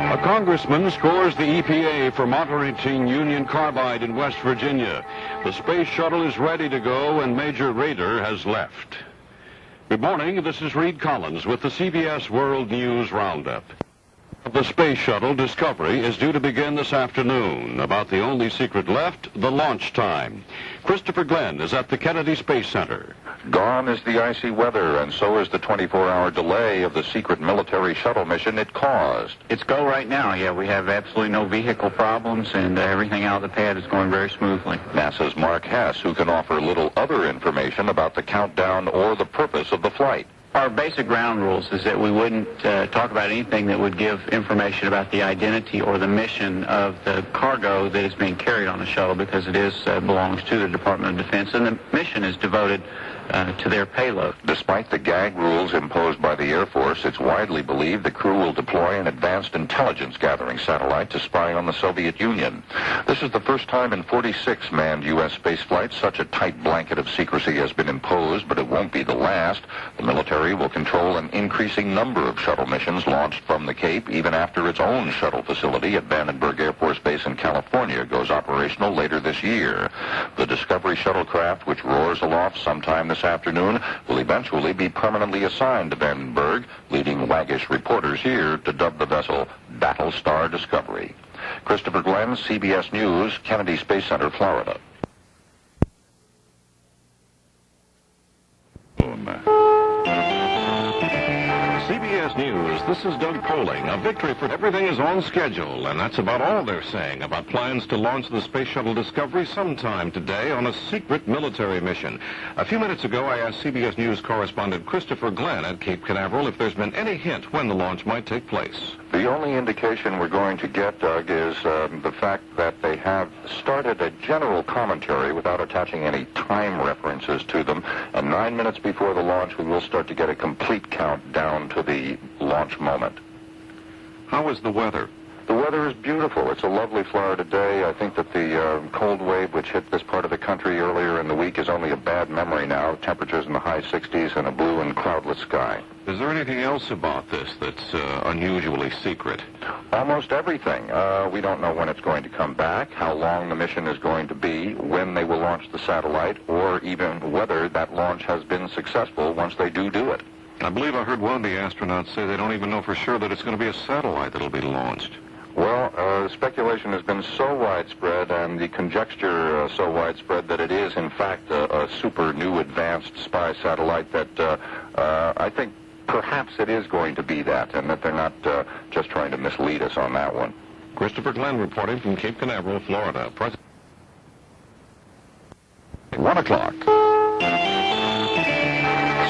A congressman scores the EPA for monitoring Union Carbide in West Virginia. The space shuttle is ready to go and Major Rader has left. Good morning, this is Reed Collins with the CBS World News Roundup. The space shuttle Discovery is due to begin this afternoon. About the only secret left, the launch time. Christopher Glenn is at the Kennedy Space Center. Gone is the icy weather, and so is the 24-hour delay of the secret military shuttle mission it caused. It's go right now, yeah. We have absolutely no vehicle problems, and everything out of the pad is going very smoothly. NASA's Mark Hess, who can offer little other information about the countdown or the purpose of the flight. Our basic ground rules is that we wouldn't talk about anything that would give information about the identity or the mission of the cargo that is being carried on the shuttle, because it belongs to the Department of Defense, and the mission is devoted to their payload. Despite the gag rules imposed by the Air Force, it's widely believed the crew will deploy an advanced intelligence-gathering satellite to spy on the Soviet Union. This is the first time in 46 manned U.S. space flights such a tight blanket of secrecy has been imposed, but it won't be the last. The military will control an increasing number of shuttle missions launched from the Cape, even after its own shuttle facility at Vandenberg Air Force Base in California goes operational later this year. The Discovery shuttlecraft, which roars aloft sometime this afternoon, will eventually be permanently assigned to Vandenberg, leading waggish reporters here to dub the vessel Battlestar Discovery. Christopher Glenn, CBS News, Kennedy Space Center, Florida. CBS News, this is Doug Poling. A victory for everything is on schedule, and that's about all they're saying about plans to launch the Space Shuttle Discovery sometime today on a secret military mission. A few minutes ago, I asked CBS News correspondent Christopher Glenn at Cape Canaveral if there's been any hint when the launch might take place. The only indication we're going to get, Doug, is the fact that they have started a general commentary without attaching any time references to them, and 9 minutes before the launch, we will start to get a complete countdown to the launch moment. How is the weather? The weather is beautiful. It's a lovely Florida day. I think that the cold wave which hit this part of the country earlier in the week is only a bad memory now. Temperatures in the high 60s and a blue and cloudless sky. Is there anything else about this that's unusually secret? Almost everything. We don't know when it's going to come back, how long the mission is going to be, when they will launch the satellite, or even whether that launch has been successful once they do it. I believe I heard one of the astronauts say they don't even know for sure that it's going to be a satellite that'll be launched. Well, the speculation has been so widespread and the conjecture so widespread that it is, in fact, a super new advanced spy satellite that I think perhaps it is going to be that, and that they're not just trying to mislead us on that one. Christopher Glenn reporting from Cape Canaveral, Florida. 1 o'clock.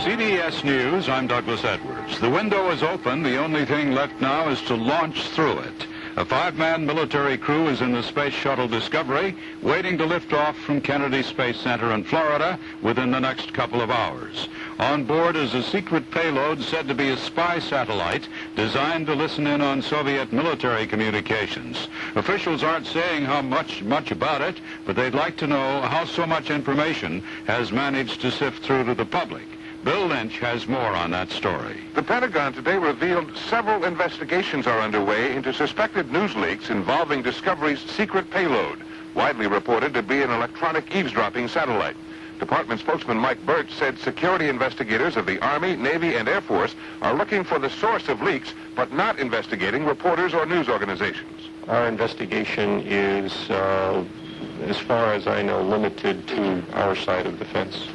CBS News, I'm Douglas Edwards. The window is open. The only thing left now is to launch through it. A 5-man military crew is in the Space Shuttle Discovery, waiting to lift off from Kennedy Space Center in Florida within the next couple of hours. On board is a secret payload said to be a spy satellite designed to listen in on Soviet military communications. Officials aren't saying how much about it, but they'd like to know how so much information has managed to sift through to the public. Bill Lynch has more on that story. The Pentagon today revealed several investigations are underway into suspected news leaks involving Discovery's secret payload, widely reported to be an electronic eavesdropping satellite. Department spokesman Mike Birch said security investigators of the Army, Navy, and Air Force are looking for the source of leaks, but not investigating reporters or news organizations. Our investigation is, as far as I know, limited to our side of the fence.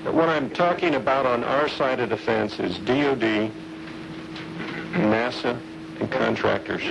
What I'm talking about on our side of the fence is DOD, NASA, and contractors.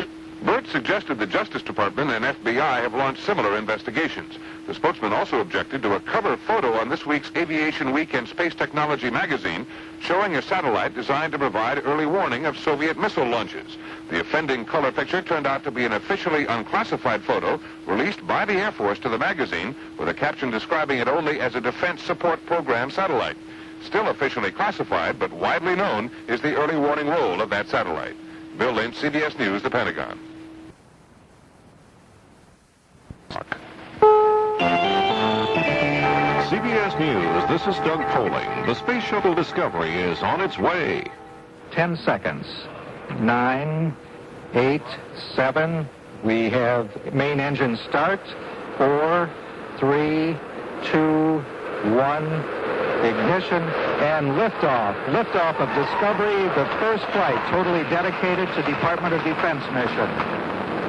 Birch suggested the Justice Department and FBI have launched similar investigations. The spokesman also objected to a cover photo on this week's Aviation Week and Space Technology magazine showing a satellite designed to provide early warning of Soviet missile launches. The offending color picture turned out to be an officially unclassified photo released by the Air Force to the magazine with a caption describing it only as a Defense Support Program satellite. Still officially classified, but widely known, is the early warning role of that satellite. Bill Lynch, CBS News, the Pentagon. CBS News, this is Doug Poling. The Space Shuttle Discovery is on its way. 10 seconds. 9, 8, 7. We have main engine start. 4, 3, 2, 1. Ignition and liftoff. Liftoff of Discovery, the first flight totally dedicated to Department of Defense mission.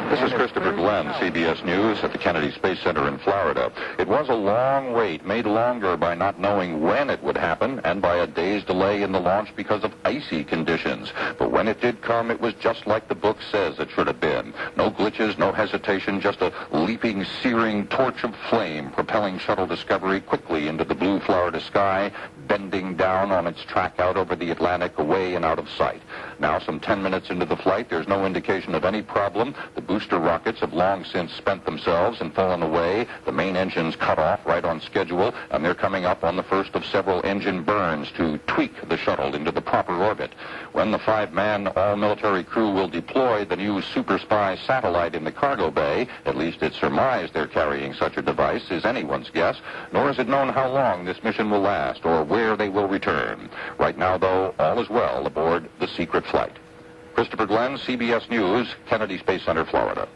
This is Christopher Glenn, CBS News at the Kennedy Space Center in Florida. It was a long wait, made longer by not knowing when it would happen and by a day's delay in the launch because of icy conditions. But when it did come, it was just like the book says it should have been. No glitches, no hesitation, just a leaping, searing torch of flame propelling Shuttle Discovery quickly into the blue Florida sky, bending down on its track out over the Atlantic, away and out of sight. Now, some 10 minutes into the flight, there's no indication of any problem. The booster rockets have long since spent themselves and fallen away. The main engine's cut off right on schedule, and they're coming up on the first of several engine burns to tweak the shuttle into the proper orbit. When the 5-man all-military crew will deploy the new Super Spy satellite in the cargo bay, at least it's surmised they're carrying such a device, is anyone's guess, nor is it known how long this mission will last or where they will return. Right now, though, all is well aboard the secret flight. Christopher Glenn, CBS News, Kennedy Space Center, Florida.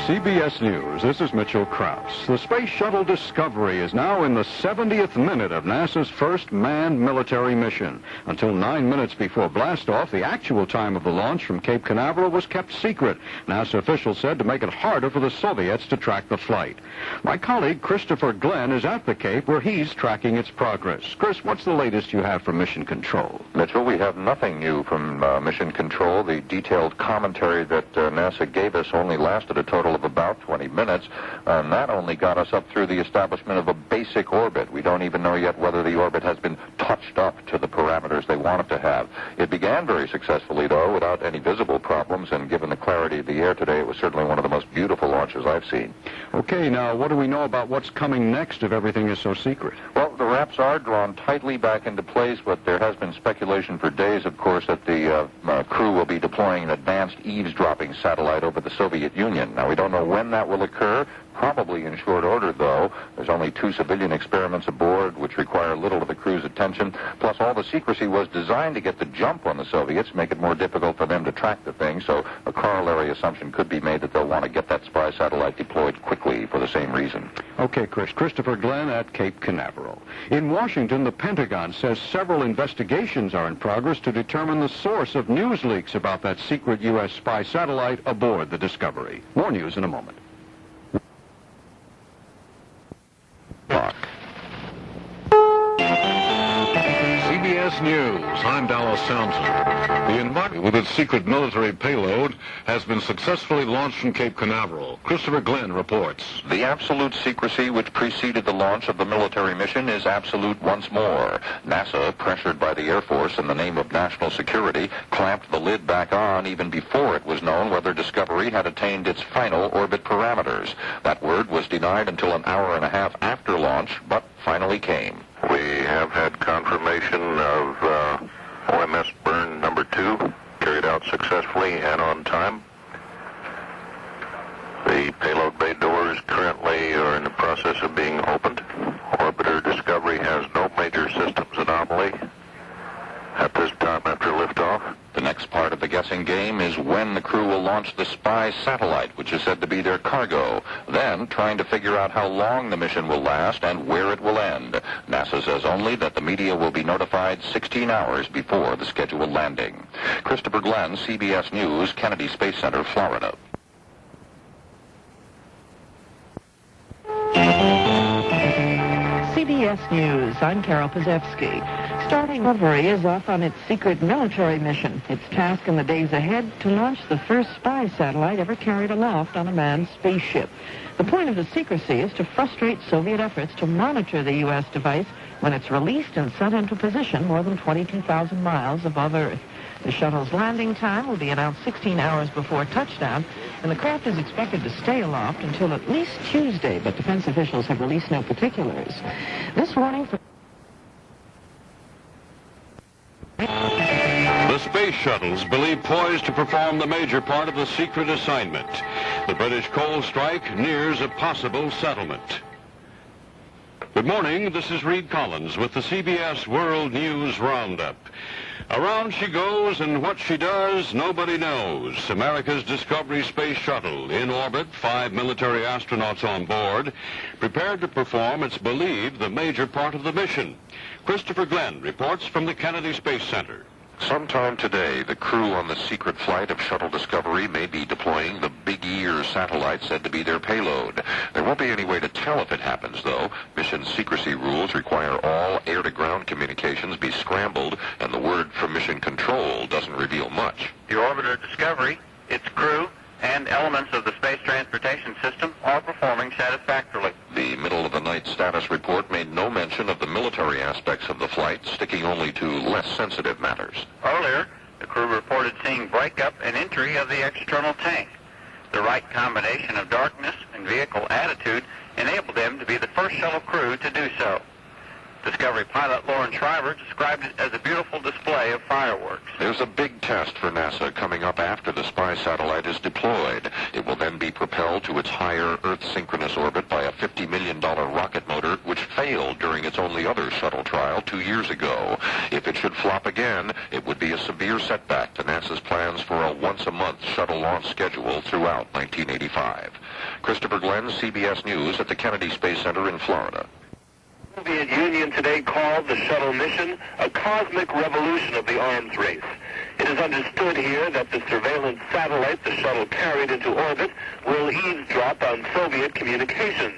CBS News, this is Mitchell Krauss. The Space Shuttle Discovery is now in the 70th minute of NASA's first manned military mission. Until 9 minutes before blastoff, the actual time of the launch from Cape Canaveral was kept secret. NASA officials said to make it harder for the Soviets to track the flight. My colleague Christopher Glenn is at the Cape where he's tracking its progress. Chris, what's the latest you have from Mission Control? Mitchell, we have nothing new from Mission Control. The detailed commentary that NASA gave us only lasted a total of about 20 minutes, and that only got us up through the establishment of a basic orbit. We don't even know yet whether the orbit has been touched up to the parameters they want it to have. It began very successfully, though, without any visible problems, and given the clarity of the air today, it was certainly one of the most beautiful launches I've seen. Okay, now, what do we know about what's coming next if everything is so secret? Well, the wraps are drawn tightly back into place, but there has been speculation for days, of course, that the crew will be deploying an advanced eavesdropping satellite over the Soviet Union. Now, we don't know when that will occur. Probably in short order, though. There's only 2 civilian experiments aboard, which require little of the crew's attention. Plus, all the secrecy was designed to get the jump on the Soviets, make it more difficult for them to track the thing. So a corollary assumption could be made that they'll want to get that spy satellite deployed quickly for the same reason. Okay, Chris. Christopher Glenn at Cape Canaveral. In Washington, the Pentagon says several investigations are in progress to determine the source of news leaks about that secret U.S. spy satellite aboard the Discovery. More news in a moment. CBS News, I'm Dallas Townsend. The Endeavour, with its secret military payload, has been successfully launched from Cape Canaveral. Christopher Glenn reports. The absolute secrecy which preceded the launch of the military mission is absolute once more. NASA, pressured by the Air Force in the name of national security, clamped the lid back on even before it was known whether Discovery had attained its final orbit parameters. That word was denied until an hour and a half after launch, but finally came. We have had confirmation of OMS burn number 2 carried out successfully and on time. The payload bay doors currently are in the process of being opened. Orbiter Discovery has no major systems anomaly at this time after liftoff. The next part of the guessing game is when the crew will launch the spy satellite, which is said to be their cargo. Then, trying to figure out how long the mission will last and where it will end. NASA says only that the media will be notified 16 hours before the scheduled landing. Christopher Glenn, CBS News, Kennedy Space Center, Florida. CBS News, I'm Carol Pazewski. Starting Discovery is off on its secret military mission. Its task in the days ahead to launch the first spy satellite ever carried aloft on a manned spaceship. The point of the secrecy is to frustrate Soviet efforts to monitor the U.S. device when it's released and sent into position more than 22,000 miles above Earth. The shuttle's landing time will be announced 16 hours before touchdown, and the craft is expected to stay aloft until at least Tuesday, but defense officials have released no particulars. This warning for... The space shuttles believed poised to perform the major part of the secret assignment. The British coal strike nears a possible settlement. Good morning. This is Reed Collins with the CBS World News Roundup. Around she goes, and what she does, nobody knows. America's Discovery Space Shuttle in orbit, 5 military astronauts on board, prepared to perform, it's believed, the major part of the mission. Christopher Glenn reports from the Kennedy Space Center. Sometime today, the crew on the secret flight of Shuttle Discovery may be deploying the Big Ear satellite said to be their payload. There won't be any way to tell if it happens, though. Mission secrecy rules require all air-to-ground communications be scrambled, and the word from Mission Control doesn't reveal much. The orbiter Discovery, its crew, and elements of the Space Transportation System are performing satisfactorily. The middle-of-the-night status report made no mention of the military aspects of the flight, sticking only to less sensitive matters. Earlier, the crew reported seeing breakup and entry of the external tank. The right combination of darkness and vehicle attitude enabled them to be the first shuttle crew to do so. Discovery pilot Lauren Shriver described it as a beautiful display of fireworks. There's a big test for NASA coming up after the spy satellite is deployed. It will then be propelled to its higher Earth-synchronous orbit by a $50 million rocket motor, which failed during its only other shuttle trial 2 years ago. If it should flop again, it would be a severe setback to NASA's plans for a once-a-month shuttle launch schedule throughout 1985. Christopher Glenn, CBS News at the Kennedy Space Center in Florida. The Soviet Union today called the shuttle mission a cosmic revolution of the arms race. It is understood here that the surveillance satellite the shuttle carried into orbit will eavesdrop on Soviet communications.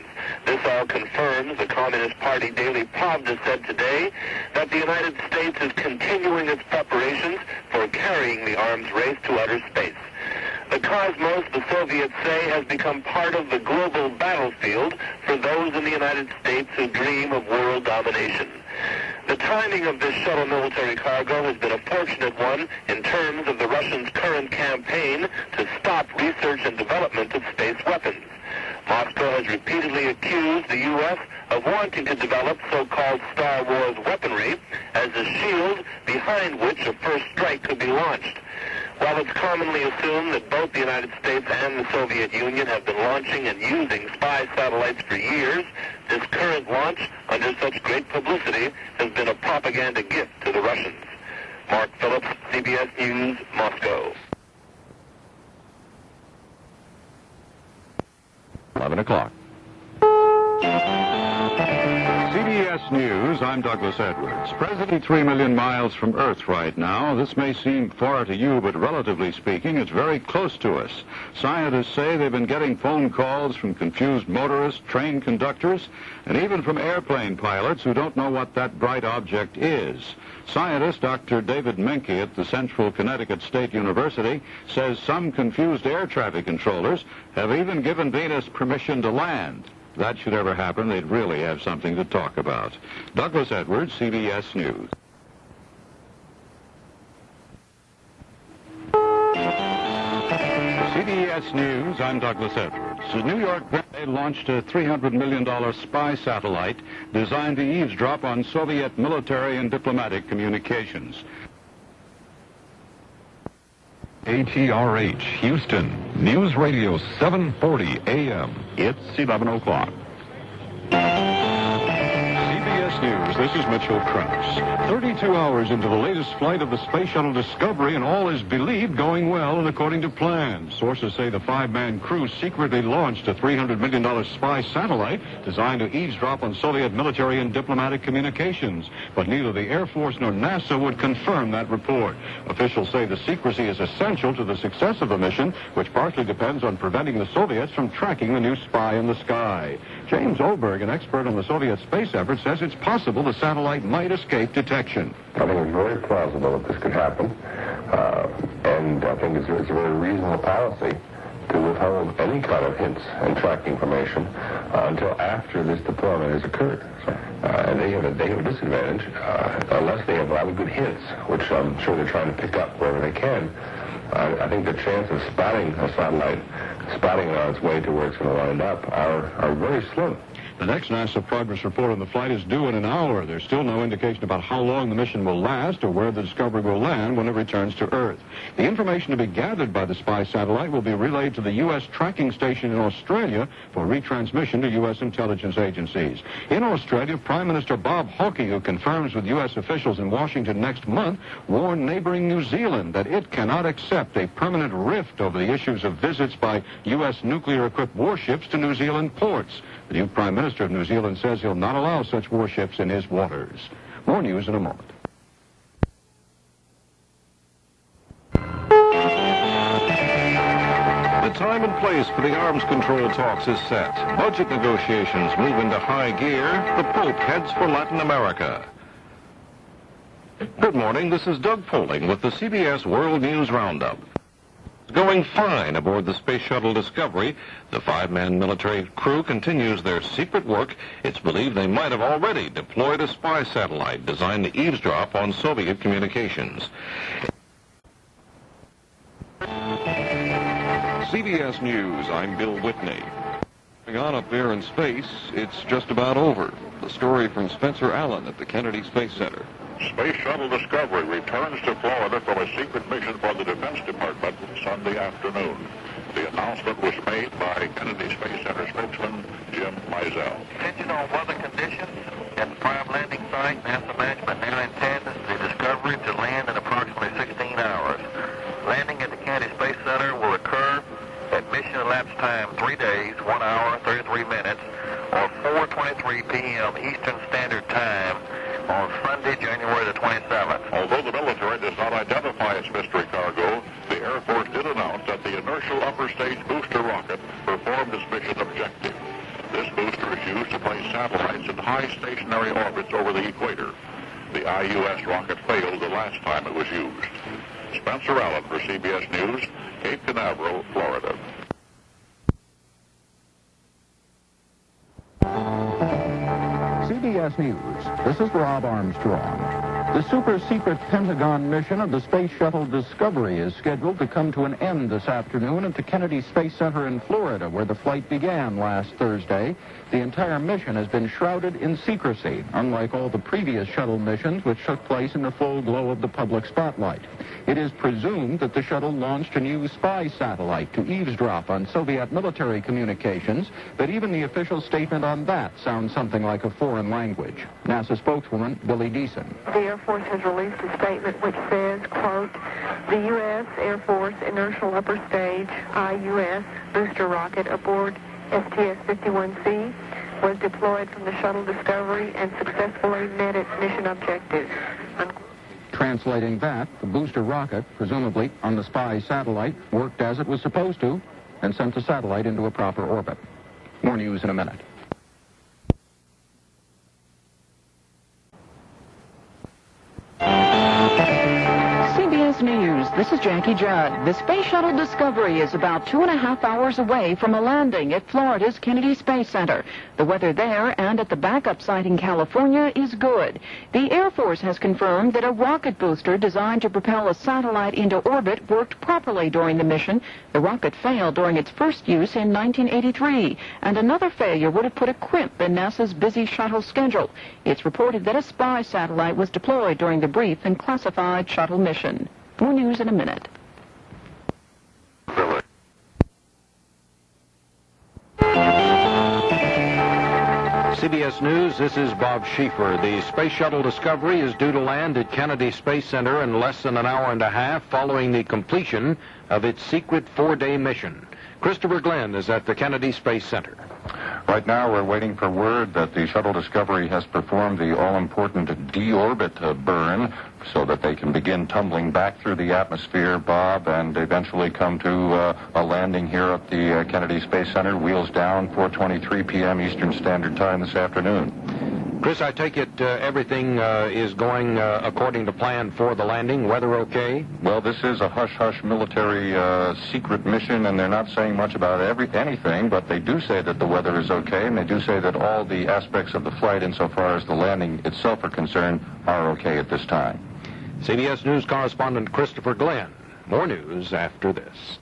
This all confirms the Communist Party Daily Pravda said today that the United States is continuing its preparations for carrying the arms race to outer space. The cosmos, the Soviets say, has become part of the global battlefield for those in the United States who dream of world domination. The timing of this shuttle military cargo has been a fortunate one in terms of the Russians' current campaign to stop research and development of space weapons. Moscow has repeatedly accused the U.S. of wanting to develop so-called Star Wars weaponry as a shield behind which a first strike could be launched. While it's commonly assumed that both the United States and the Soviet Union have been launching and using spy satellites for years, this current launch, under such great publicity, has been a propaganda gift to the Russians. Mark Phillips, CBS News, Moscow. 11 o'clock. CBS News, I'm Douglas Edwards. President 3 million miles from Earth right now. This may seem far to you, but relatively speaking, it's very close to us. Scientists say they've been getting phone calls from confused motorists, train conductors, and even from airplane pilots who don't know what that bright object is. Scientist Dr. David Menke at the Central Connecticut State University says some confused air traffic controllers have even given Venus permission to land. If that should ever happen, they'd really have something to talk about. Douglas Edwards, CBS News. CBS News, I'm Douglas Edwards. The New York Times launched a $300 million spy satellite designed to eavesdrop on Soviet military and diplomatic communications. ATRH, Houston, News Radio 740 AM. It's 11 o'clock. CBS News, this is Mitchell Krause. 32 hours into the latest flight of the Space Shuttle Discovery, and all is believed going well and according to plan. Sources say the 5-man crew secretly launched a $300 million spy satellite designed to eavesdrop on Soviet military and diplomatic communications. But neither the Air Force nor NASA would confirm that report. Officials say the secrecy is essential to the success of the mission, which partly depends on preventing the Soviets from tracking the new spy in the sky. James Oberg, an expert on the Soviet space effort, says it's possible the satellite might escape detection. I think it's very plausible that this could happen, and I think it's a very reasonable policy to withhold any kind of hints and track information until after this deployment has occurred. And they have a disadvantage unless they have rather good hints, which I'm sure they're trying to pick up wherever they can. I think the chance of spotting a satellite, spotting it on its way to where it's going to wind up, are very slim. The next NASA progress report on the flight is due in an hour. There's still no indication about how long the mission will last or where the Discovery will land when it returns to Earth. The information to be gathered by the spy satellite will be relayed to the U.S. tracking station in Australia for retransmission to U.S. intelligence agencies. In Australia, Prime Minister Bob Hawke, who confirms with U.S. officials in Washington next month, warned neighboring New Zealand that it cannot accept a permanent rift over the issues of visits by U.S. nuclear-equipped warships to New Zealand ports. The new Prime Minister of New Zealand says he'll not allow such warships in his waters. More news in a moment. The time and place for the arms control talks is set. Budget negotiations move into high gear. The Pope heads for Latin America. Good morning, this is Doug Poling with the CBS World News Roundup. Going fine aboard the Space Shuttle Discovery. The 5-man military crew continues their secret work. It's believed they might have already deployed a spy satellite designed to eavesdrop on Soviet communications. CBS News, I'm Bill Whitney. Going on up there in space, it's just about over. The story from Spencer Allen at the Kennedy Space Center. Space Shuttle Discovery returns to Florida from a secret mission for the Defense Department Sunday afternoon. The announcement was made by Kennedy Space Center spokesman Jim Mizell. Attention on weather conditions at the prime landing site. NASA management now intends the Discovery to land in approximately 16 hours. Landing at the Kennedy Space Center will occur at mission elapsed time 3 days, 1 hour, 33 minutes, or 4:23 p.m. Eastern Standard Time on Sunday, January the 27th. Although the military does not identify its mystery cargo, the Air Force did announce that the inertial upper stage booster rocket performed its mission objective. This booster is used to place satellites in high stationary orbits over the equator. The IUS rocket failed the last time it was used. Spencer Allen for CBS News, Cape Canaveral, Florida. CBS News, this is Rob Armstrong. The super-secret Pentagon mission of the Space Shuttle Discovery is scheduled to come to an end this afternoon at the Kennedy Space Center in Florida, where the flight began last Thursday. The entire mission has been shrouded in secrecy, unlike all the previous shuttle missions, which took place in the full glow of the public spotlight. It is presumed that the shuttle launched a new spy satellite to eavesdrop on Soviet military communications, but even the official statement on that sounds something like a foreign language. NASA spokeswoman Billy Deason. The Air Force has released a statement which says, quote, the U.S. Air Force inertial upper stage IUS booster rocket aboard STS-51C was deployed from the Shuttle Discovery and successfully met its mission objectives. Translating that, the booster rocket, presumably on the spy satellite, worked as it was supposed to and sent the satellite into a proper orbit. More news in a minute. CBS News, this is Jackie Judd. The Space Shuttle Discovery is about 2.5 hours away from a landing at Florida's Kennedy Space Center. The weather there and at the backup site in California is good. The Air Force has confirmed that a rocket booster designed to propel a satellite into orbit worked properly during the mission. The rocket failed during its first use in 1983, and another failure would have put a crimp in NASA's busy shuttle schedule. It's reported that a spy satellite was deployed during the brief and classified shuttle mission. More news in a minute. CBS News, this is Bob Schieffer. The Space Shuttle Discovery is due to land at Kennedy Space Center in less than an hour and a half following the completion of its secret 4-day mission. Christopher Glenn is at the Kennedy Space Center. Right now, we're waiting for word that the Shuttle Discovery has performed the all-important deorbit burn so that they can begin tumbling back through the atmosphere, Bob, and eventually come to a landing here at the Kennedy Space Center, wheels down, 4:23 p.m. Eastern Standard Time this afternoon. Chris, I take it everything is going according to plan for the landing. Weather okay? Well, this is a hush-hush military secret mission, and they're not saying much about anything, but they do say that the weather is okay, and they do say that all the aspects of the flight, insofar as the landing itself are concerned, are okay at this time. CBS News correspondent Christopher Glenn. More news after this.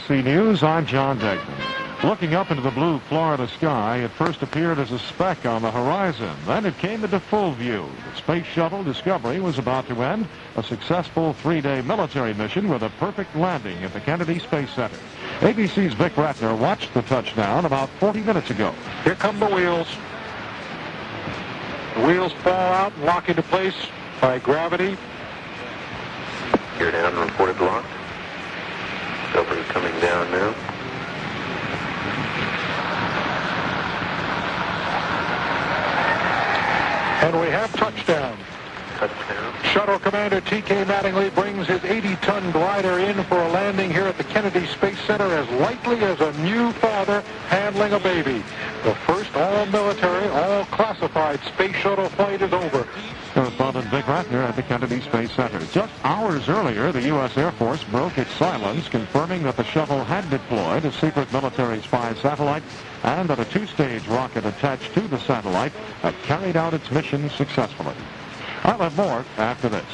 ABC News, I'm John Degnan. Looking up into the blue Florida sky, it first appeared as a speck on the horizon. Then it came into full view. The Space Shuttle Discovery was about to end a successful 3-day military mission with a perfect landing at the Kennedy Space Center. ABC's Vic Ratner watched the touchdown about 40 minutes ago. Here come the wheels. The wheels fall out and lock into place by gravity. Gear down, reported locked. Silver coming down now. And we have touchdown. Shuttle Commander T.K. Mattingly brings his 80-ton glider in for a landing here at the Kennedy Space Center as lightly as a new father handling a baby. The first all-military, all-classified space shuttle flight is over. Correspondent Vic Ratner at the Kennedy Space Center. Just hours earlier, the U.S. Air Force broke its silence, confirming that the shuttle had deployed a secret military spy satellite and that a 2-stage rocket attached to the satellite had carried out its mission successfully. I'll have more after this.